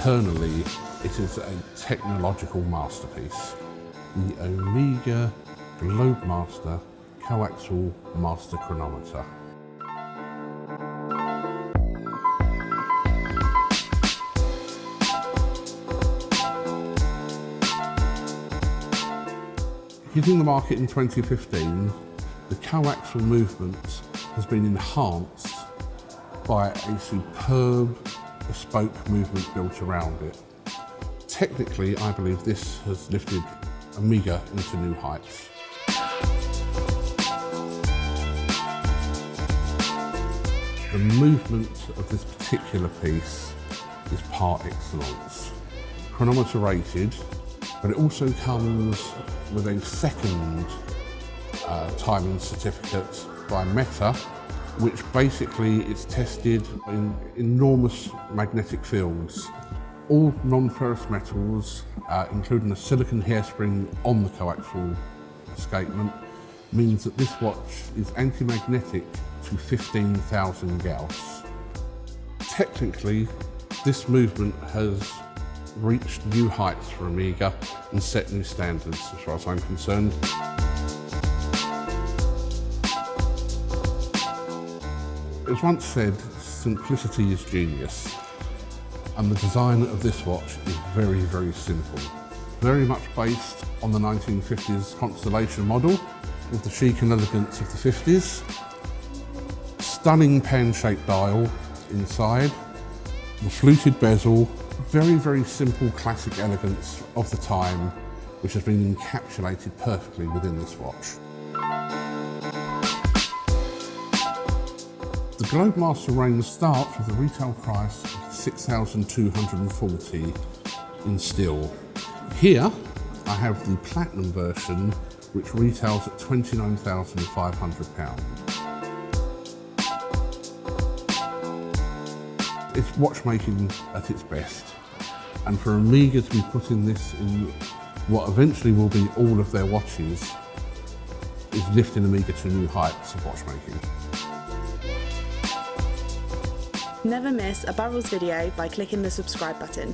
internally it is a technological masterpiece. The OMEGA GLOBEMASTER coaxial master chronometer. Hitting the market in 2015, the coaxial movement has been enhanced by a superb bespoke movement built around it. Technically, I believe this has lifted OMEGA into new heights. The movement of this particular piece is par excellence. Chronometer rated, but it also comes with a second timing certificate by Meta, which basically is tested in enormous magnetic fields. All non-ferrous metals, including a silicon hairspring on the coaxial escapement, means that this watch is anti-magnetic to 15,000 Gauss. Technically, this movement has reached new heights for OMEGA and set new standards as far as I'm concerned. It was once said, simplicity is genius, and the design of this watch is very, very simple. Very much based on the 1950s Constellation model, with the chic and elegance of the 50s. Stunning pan-shaped dial inside, the fluted bezel, very, very simple classic elegance of the time, which has been encapsulated perfectly within this watch. The GLOBEMASTER range starts with a retail price of $6,240 in steel. Here I have the platinum version, which retails at £29,500. It's watchmaking at its best, and for OMEGA to be putting this in what eventually will be all of their watches is lifting OMEGA to new heights of watchmaking. Never miss a Burrells video by clicking the subscribe button.